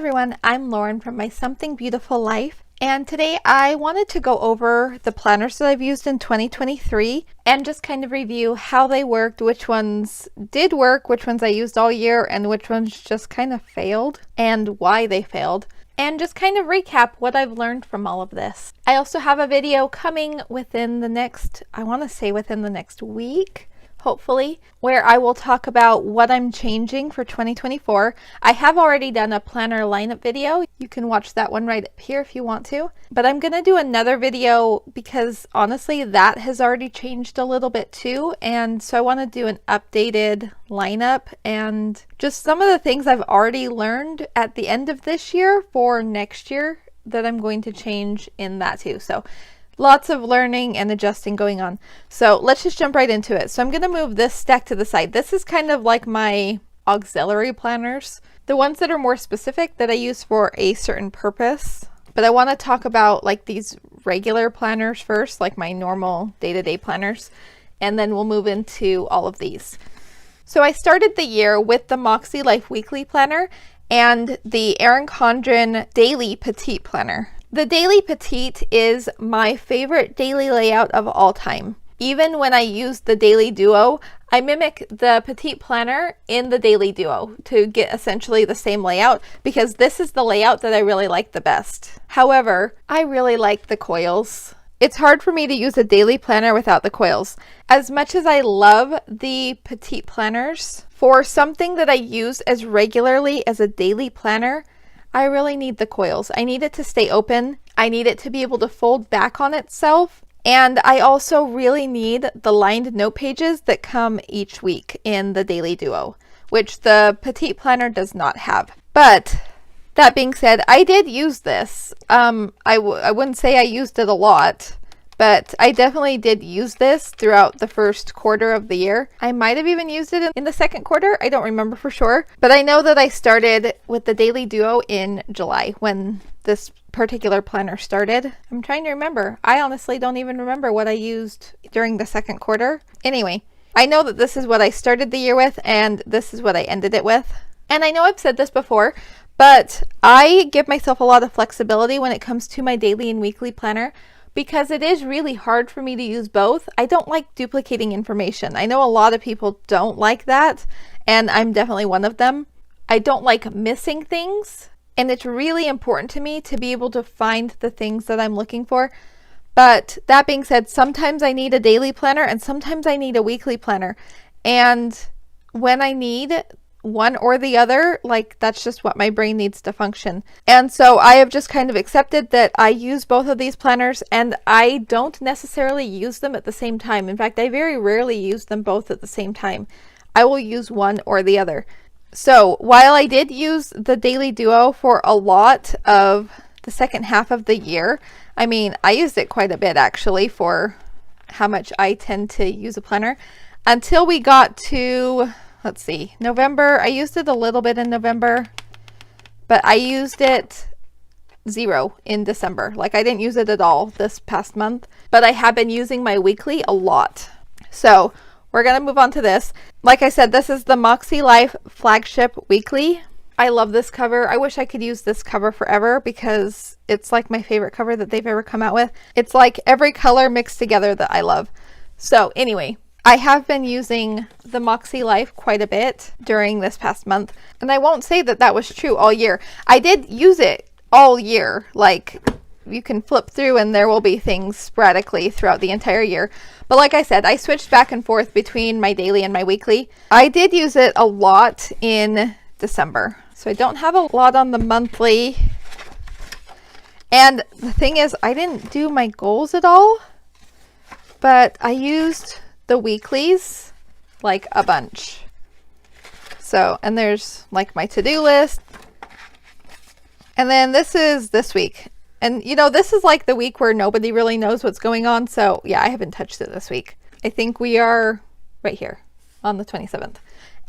everyone, I'm Lauren from My Something Beautiful Life, and today I wanted to go over the planners that I've used in 2023 and just kind of review how they worked, which ones did work, which ones I used all year, and which ones just kind of failed, and why they failed, and just kind of recap what I've learned from all of this. I also have a video coming within the next, I want to say within the next week, hopefully, where I will talk about what I'm changing for 2024. I have already done a planner lineup video. You can watch that one right up here if you want to. But I'm going to do another video because honestly that has already changed a little bit too. And so I want to do an updated lineup and just some of the things I've already learned at the end of this year for next year that I'm going to change in that too. So lots of learning and adjusting going on. So let's just jump right into it. So I'm going to move this stack to the side. This is kind of like my auxiliary planners, the ones that are more specific that I use for a certain purpose. But I want to talk about like these regular planners first, like my normal day-to-day planners, and then we'll move into all of these. So I started the year with the Moxie Life Weekly Planner and the Aron Condren Daily Petite Planner. The Daily Petite is my favorite daily layout of all time. Even when I use the Daily Duo, I mimic the Petite Planner in the Daily Duo to get essentially the same layout because this is the layout that I really like the best. However, I really like the coils. It's hard for me to use a daily planner without the coils. As much as I love the Petite Planners, for something that I use as regularly as a daily planner, I really need the coils. I need it to stay open. I need it to be able to fold back on itself. And I also really need the lined note pages that come each week in the Daily Duo, which the Petite Planner does not have. But that being said, I did use this. I wouldn't say I used it a lot, but I definitely did use this throughout the first quarter of the year. I might have even used it in the second quarter. I don't remember for sure, but I know that I started with the Daily Duo in July when this particular planner started. I'm trying to remember. I honestly don't even remember what I used during the second quarter. Anyway, I know that this is what I started the year with and this is what I ended it with. And I know I've said this before, but I give myself a lot of flexibility when it comes to my daily and weekly planner, because it is really hard for me to use both. I don't like duplicating information. I know a lot of people don't like that, and I'm definitely one of them. I don't like missing things, and it's really important to me to be able to find the things that I'm looking for. But that being said, sometimes I need a daily planner and sometimes I need a weekly planner. And when I need one or the other, like that's just what my brain needs to function. And so I have just kind of accepted that I use both of these planners and I don't necessarily use them at the same time. In fact, I very rarely use them both at the same time. I will use one or the other. So while I did use the Daily Duo for a lot of the second half of the year, I mean, I used it quite a bit actually for how much I tend to use a planner until we got to, let's see, November. I used it a little bit in November, but I used it zero in December. Like I didn't use it at all this past month, but I have been using my weekly a lot. So we're going to move on to this. Like I said, this is the Moxie Life Flagship Weekly. I love this cover. I wish I could use this cover forever because it's like my favorite cover that they've ever come out with. It's like every color mixed together that I love. So anyway, I have been using the Moxie Life quite a bit during this past month, and I won't say that that was true all year. I did use it all year. Like you can flip through and there will be things sporadically throughout the entire year. But like I said, I switched back and forth between my daily and my weekly. I did use it a lot in December. So I don't have a lot on the monthly. And the thing is, I didn't do my goals at all, but I used the weeklies like a bunch. So, and there's like my to-do list. And then this is this week. And you know, this is like the week where nobody really knows what's going on. So yeah, I haven't touched it this week. I think we are right here on the 27th.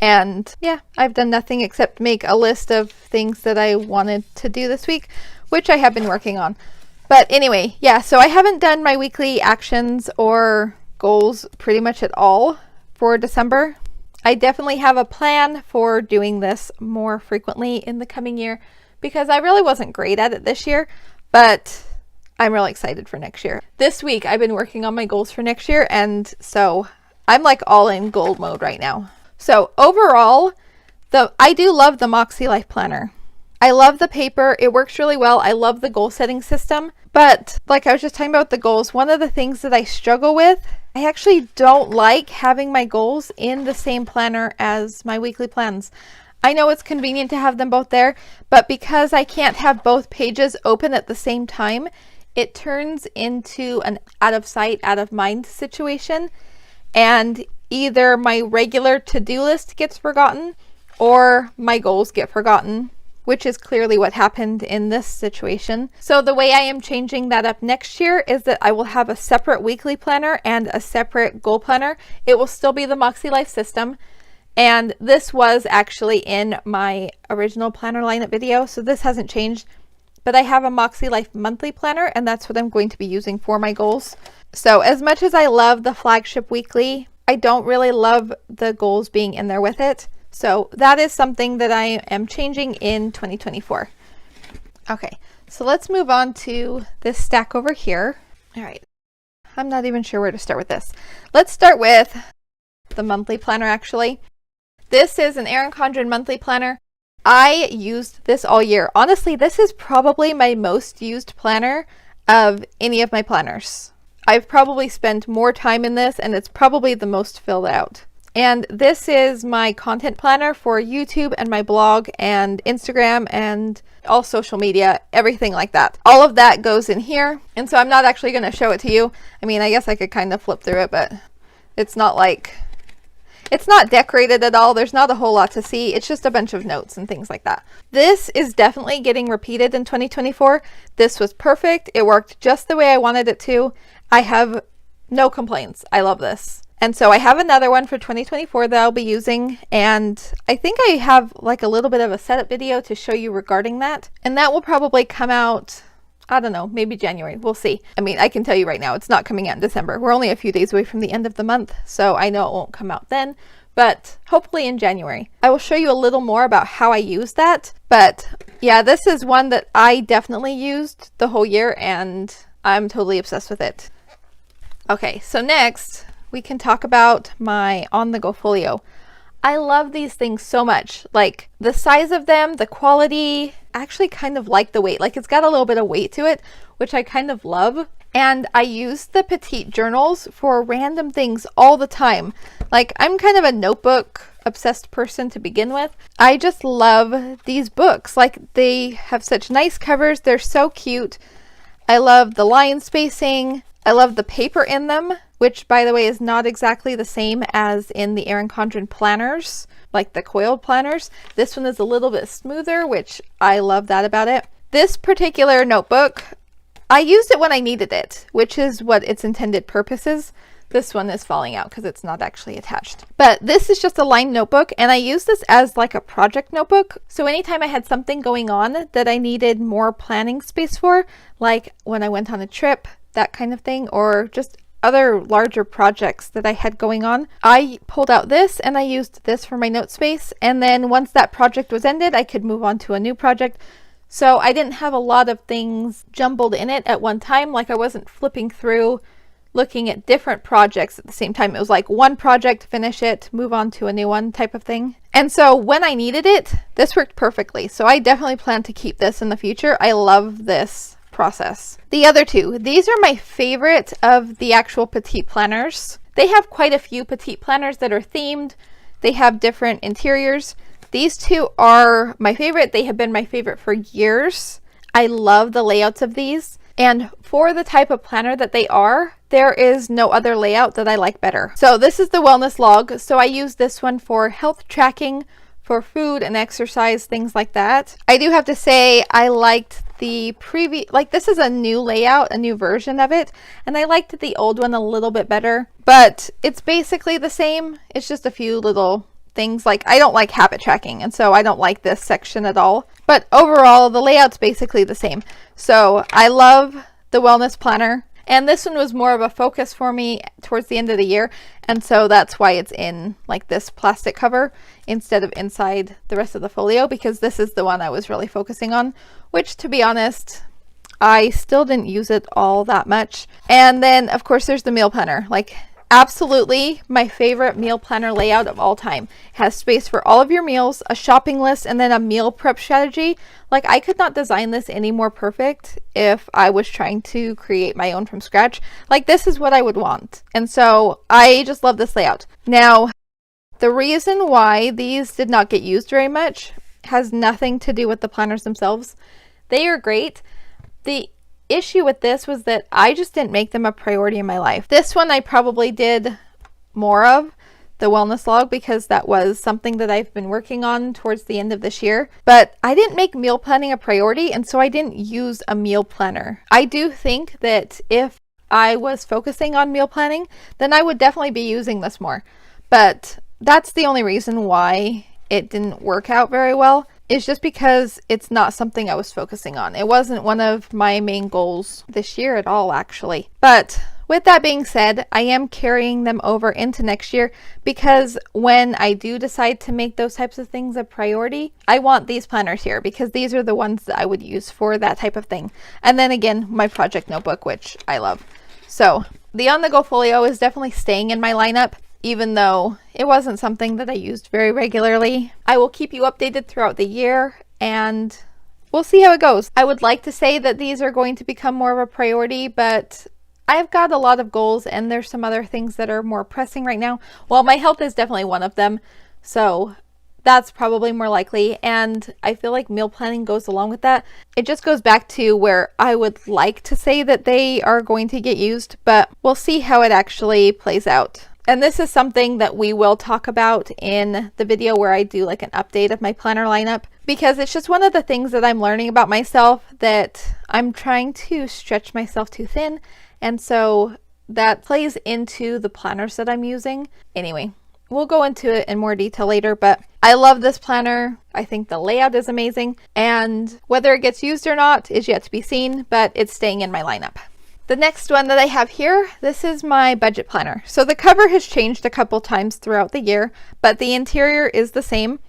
And yeah, I've done nothing except make a list of things that I wanted to do this week, which I have been working on. But anyway, yeah, so I haven't done my weekly actions or goals pretty much at all for December. I definitely have a plan for doing this more frequently in the coming year because I really wasn't great at it this year, but I'm really excited for next year. This week I've been working on my goals for next year, and so I'm like all in goal mode right now. So overall, I do love the Moxie Life Planner. I love the paper. It works really well. I love the goal setting system. But like I was just talking about the goals, one of the things that I struggle with, I actually don't like having my goals in the same planner as my weekly plans. I know it's convenient to have them both there, but because I can't have both pages open at the same time, it turns into an out of sight, out of mind situation. And either my regular to-do list gets forgotten or my goals get forgotten, which is clearly what happened in this situation. So the way I am changing that up next year is that I will have a separate weekly planner and a separate goal planner. It will still be the Moxie Life system. And this was actually in my original planner lineup video, so this hasn't changed. But I have a Moxie Life monthly planner, and that's what I'm going to be using for my goals. So as much as I love the flagship weekly, I don't really love the goals being in there with it. So that is something that I am changing in 2024. Okay, so let's move on to this stack over here. All right, I'm not even sure where to start with this. Let's start with the monthly planner actually. This is an Aron Condren monthly planner. I used this all year. Honestly, this is probably my most used planner of any of my planners. I've probably spent more time in this, and it's probably the most filled out. And this is my content planner for YouTube and my blog and Instagram and all social media, everything like that. All of that goes in here. And so I'm not actually going to show it to you. I mean, I guess I could kind of flip through it, but it's not like, it's not decorated at all. There's not a whole lot to see. It's just a bunch of notes and things like that. This is definitely getting repeated in 2024. This was perfect. It worked just the way I wanted it to. I have no complaints. I love this. And so I have another one for 2024 that I'll be using, and I think I have like a little bit of a setup video to show you regarding that. And that will probably come out, I don't know, maybe January. We'll see. I mean, I can tell you right now, it's not coming out in December. We're only a few days away from the end of the month, so I know it won't come out then, but hopefully in January. I will show you a little more about how I use that. But yeah, this is one that I definitely used the whole year, and I'm totally obsessed with it. Okay, so next we can talk about my on-the-go folio. I love these things so much. Like the size of them, the quality, I actually kind of like the weight. Like it's got a little bit of weight to it, which I kind of love. And I use the petite journals for random things all the time. Like I'm kind of a notebook obsessed person to begin with. I just love these books. Like they have such nice covers. They're so cute. I love the line spacing. I love the paper in them, which by the way is not exactly the same as in the Aron Condren planners, like the coiled planners. This one is a little bit smoother, which I love that about it. This particular notebook, I used it when I needed it, which is what its intended purpose is. This one is falling out because it's not actually attached. But this is just a lined notebook, and I use this as like a project notebook. So anytime I had something going on that I needed more planning space for, like when I went on a trip, that kind of thing, or just other larger projects that I had going on, I pulled out this and I used this for my note space. And then once that project was ended, I could move on to a new project. So I didn't have a lot of things jumbled in it at one time. Like I wasn't flipping through looking at different projects at the same time. It was like one project, finish it, move on to a new one type of thing. And so when I needed it, this worked perfectly. So I definitely plan to keep this in the future. I love this process. The other two, these are my favorite of the actual petite planners. They have quite a few petite planners that are themed. They have different interiors. These two are my favorite. They have been my favorite for years. I love the layouts of these. And for the type of planner that they are, there is no other layout that I like better. So this is the wellness log. So I use this one for health tracking, for food and exercise, things like that. I do have to say I liked the previous, like this is a new layout, a new version of it, and I liked the old one a little bit better, but it's basically the same. It's just a few little things. Like I don't like habit tracking, and so I don't like this section at all, but overall the layout's basically the same. So I love the wellness planner, And this one was more of a focus for me towards the end of the year. And so that's why it's in like this plastic cover instead of inside the rest of the folio, because this is the one I was really focusing on, which, to be honest, I still didn't use it all that much. And then of course there's the meal planner. Like, absolutely my favorite meal planner layout of all time. It has space for all of your meals, a shopping list, and then a meal prep strategy. Like, I could not design this any more perfect if I was trying to create my own from scratch. Like, this is what I would want. And so I just love this layout. Now, the reason why these did not get used very much has nothing to do with the planners themselves. They are great. The issue with this was that I just didn't make them a priority in my life. This one I probably did more of, the wellness log, because that was something that I've been working on towards the end of this year. But I didn't make meal planning a priority, and so I didn't use a meal planner. I do think that if I was focusing on meal planning, then I would definitely be using this more. But that's the only reason why it didn't work out very well. Is just because it's not something I was focusing on. It wasn't one of my main goals this year at all, actually. But with that being said, I am carrying them over into next year, because when I do decide to make those types of things a priority, I want these planners here, because these are the ones that I would use for that type of thing. And then again, my project notebook, which I love. So the on-the-go folio is definitely staying in my lineup, even though it wasn't something that I used very regularly. I will keep you updated throughout the year, and we'll see how it goes. I would like to say that these are going to become more of a priority, but I've got a lot of goals, and there's some other things that are more pressing right now. Well, my health is definitely one of them, so that's probably more likely, and I feel like meal planning goes along with that. It just goes back to where I would like to say that they are going to get used, but we'll see how it actually plays out. And this is something that we will talk about in the video where I do like an update of my planner lineup, because it's just one of the things that I'm learning about myself, that I'm trying to stretch myself too thin. And so that plays into the planners that I'm using. Anyway, we'll go into it in more detail later, but I love this planner. I think the layout is amazing, and whether it gets used or not is yet to be seen, but it's staying in my lineup. The next one that I have here, this is my budget planner. So the cover has changed a couple times throughout the year, but the interior is the same.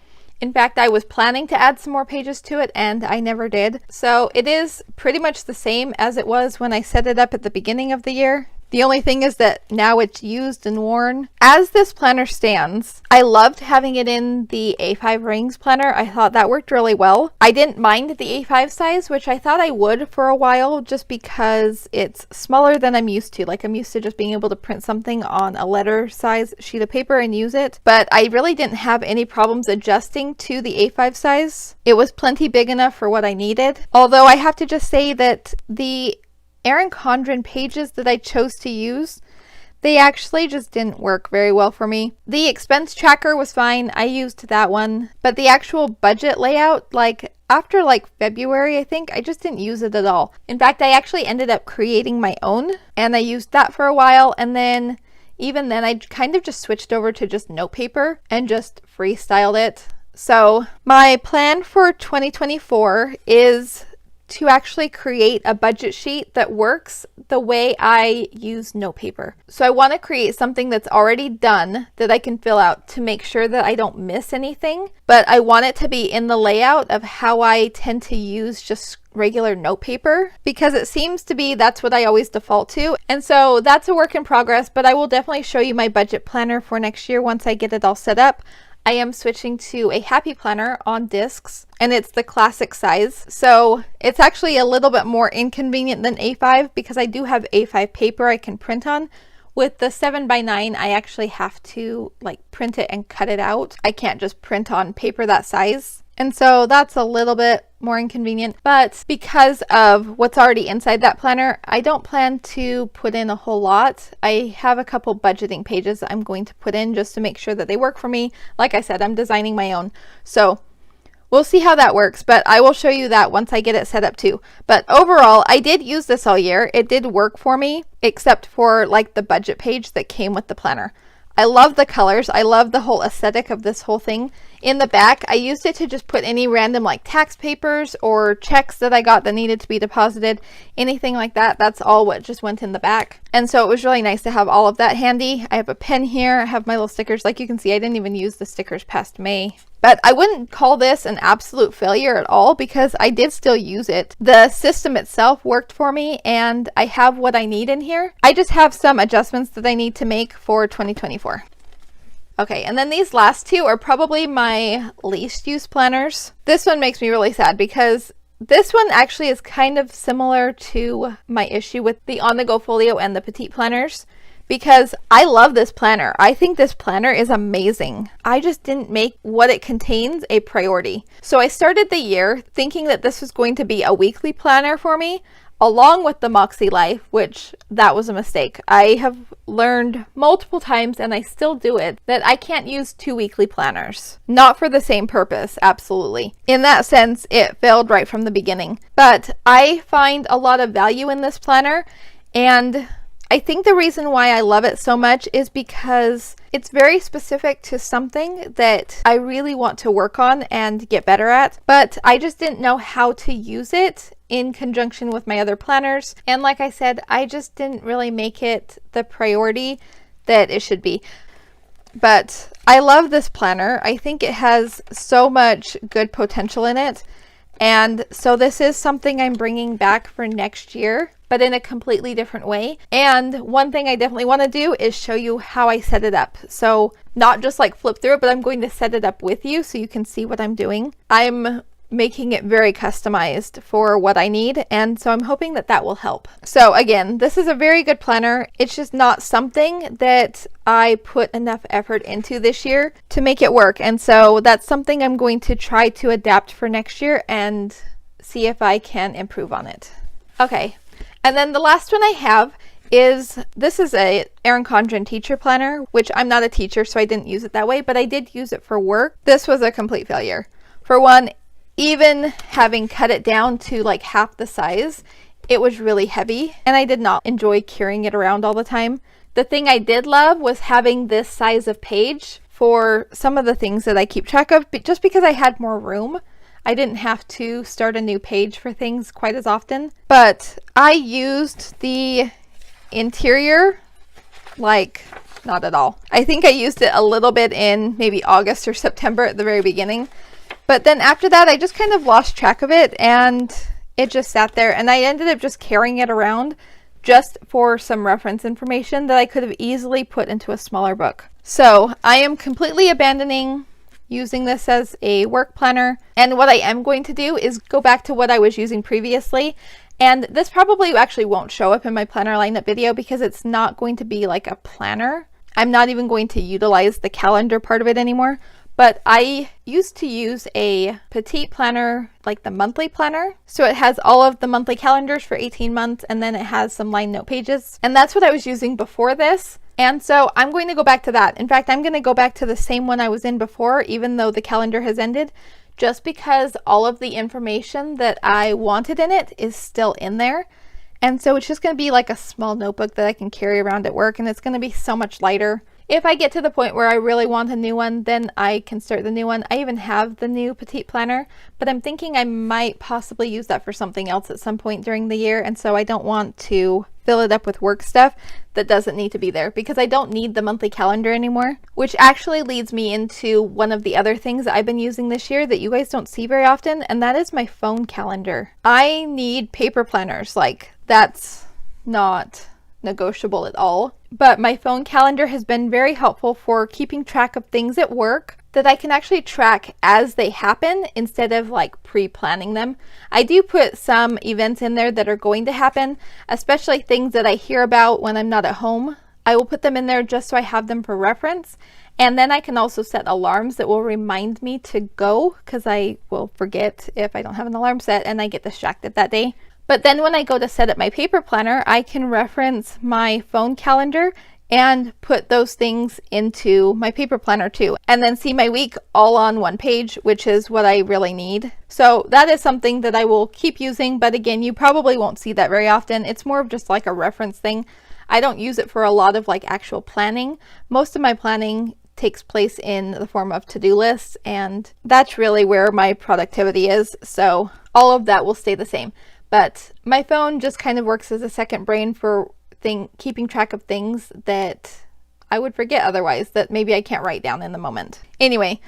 In fact, I was planning to add some more pages to it, and I never did. So it is pretty much the same as it was when I set it up at the beginning of the year. The only thing is that now it's used and worn. As this planner stands, I loved having it in the A5 rings planner. I thought that worked really well. I didn't mind the A5 size, which I thought I would for a while, just because it's smaller than I'm used to. Like, I'm used to just being able to print something on a letter size sheet of paper and use it. But I really didn't have any problems adjusting to the A5 size. It was plenty big enough for what I needed. Although I have to just say that the Aron Condren pages that I chose to use, they actually just didn't work very well for me. The expense tracker was fine. I used that one. But the actual budget layout, like after like February, I think, I just didn't use it at all. In fact, I actually ended up creating my own, and I used that for a while. And then even then, I kind of just switched over to just note paper and just freestyled it. So my plan for 2024 is to actually create a budget sheet that works the way I use note paper. So I want to create something that's already done that I can fill out to make sure that I don't miss anything, but I want it to be in the layout of how I tend to use just regular note paper, because it seems to be that's what I always default to. And so that's a work in progress, but I will definitely show you my budget planner for next year once I get it all set up. I am switching to a happy planner on discs, and it's the classic size. So it's actually a little bit more inconvenient than A5 because I do have A5 paper I can print on. With the 7x9, I actually have to like print it and cut it out. I can't just print on paper that size. And so that's a little bit more inconvenient, but because of what's already inside that planner, I don't plan to put in a whole lot. I have a couple budgeting pages that I'm going to put in just to make sure that they work for me. Like I said, I'm designing my own. So we'll see how that works, but I will show you that once I get it set up too. But overall, I did use this all year. It did work for me, except for like the budget page that came with the planner. I love the colors. I love the whole aesthetic of this whole thing. In the back, I used it to just put any random like tax papers or checks that I got that needed to be deposited, anything like that. That's all what just went in the back. And so it was really nice to have all of that handy. I have a pen here. I have my little stickers. Like you can see, I didn't even use the stickers past May. But I wouldn't call this an absolute failure at all because I did still use it. The system itself worked for me and I have what I need in here. I just have some adjustments that I need to make for 2024. Okay, and then these last two are probably my least used planners. This one makes me really sad because this one actually is kind of similar to my issue with the on-the-go folio and the petite planners, because I love this planner. I think this planner is amazing. I just didn't make what it contains a priority. So I started the year thinking that this was going to be a weekly planner for me, along with the Moxie Life, which that was a mistake. I have learned multiple times, and I still do it, that I can't use 2 weekly planners. Not for the same purpose, absolutely. In that sense, it failed right from the beginning. But I find a lot of value in this planner, and I think the reason why I love it so much is because it's very specific to something that I really want to work on and get better at, but I just didn't know how to use it in conjunction with my other planners. And like I said, I just didn't really make it the priority that it should be. But I love this planner. I think it has so much good potential in it. And so this is something I'm bringing back for next year, but in a completely different way. And one thing I definitely want to do is show you how I set it up. So not just like flip through it, but I'm going to set it up with you so you can see what I'm doing. I'm making it very customized for what I need, and so I'm hoping that that will help. So again, this is a very good planner. It's just not something that I put enough effort into this year to make it work, and so that's something I'm going to try to adapt for next year and see if I can improve on it. Okay, and then the last one I have is, this is a Aron Condren teacher planner, which I'm not a teacher, so I didn't use it that way, but I did use it for work. This was a complete failure. For one, even having cut it down to like half the size, it was really heavy and I did not enjoy carrying it around all the time. The thing I did love was having this size of page for some of the things that I keep track of, but just because I had more room. I didn't have to start a new page for things quite as often. But I used the interior like not at all. I think I used it a little bit in maybe August or September at the very beginning. But then after that, I just kind of lost track of it and it just sat there, and I ended up just carrying it around just for some reference information that I could have easily put into a smaller book. So I am completely abandoning using this as a work planner, and what I am going to do is go back to what I was using previously. And this probably actually won't show up in my planner lineup video because it's not going to be like a planner. I'm not even going to utilize the calendar part of it anymore. But I used to use a petite planner, like the monthly planner. So it has all of the monthly calendars for 18 months, and then it has some line note pages. And that's what I was using before this. And so I'm going to go back to that. In fact, I'm going to go back to the same one I was in before, even though the calendar has ended, just because all of the information that I wanted in it is still in there. And so it's just going to be like a small notebook that I can carry around at work, and it's going to be so much lighter. If I get to the point where I really want a new one, then I can start the new one. I even have the new petite planner, but I'm thinking I might possibly use that for something else at some point during the year, and so I don't want to fill it up with work stuff that doesn't need to be there, because I don't need the monthly calendar anymore, which actually leads me into one of the other things that I've been using this year that you guys don't see very often, and that is my phone calendar. I need paper planners. Like, that's not negotiable at all. But my phone calendar has been very helpful for keeping track of things at work that I can actually track as they happen instead of like pre-planning them. I do put some events in there that are going to happen, especially things that I hear about when I'm not at home. I will put them in there just so I have them for reference. And then I can also set alarms that will remind me to go, because I will forget if I don't have an alarm set and I get distracted that day. But then when I go to set up my paper planner, I can reference my phone calendar and put those things into my paper planner too, and then see my week all on one page, which is what I really need. So that is something that I will keep using, but again, you probably won't see that very often. It's more of just like a reference thing. I don't use it for a lot of like actual planning. Most of my planning takes place in the form of to-do lists, and that's really where my productivity is. So all of that will stay the same. But my phone just kind of works as a second brain for keeping track of things that I would forget otherwise, that maybe I can't write down in the moment. Anyway,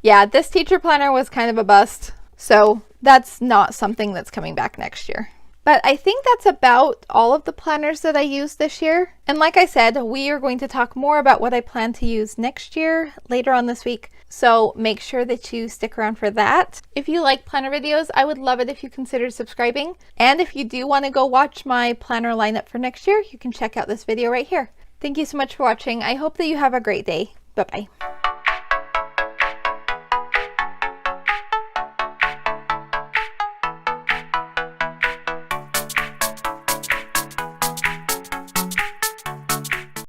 yeah, this teacher planner was kind of a bust, so that's not something that's coming back next year. But I think that's about all of the planners that I used this year. And like I said, we are going to talk more about what I plan to use next year later on this week. So make sure that you stick around for that. If you like planner videos, I would love it if you considered subscribing. And if you do want to go watch my planner lineup for next year, you can check out this video right here. Thank you so much for watching. I hope that you have a great day. Bye-bye.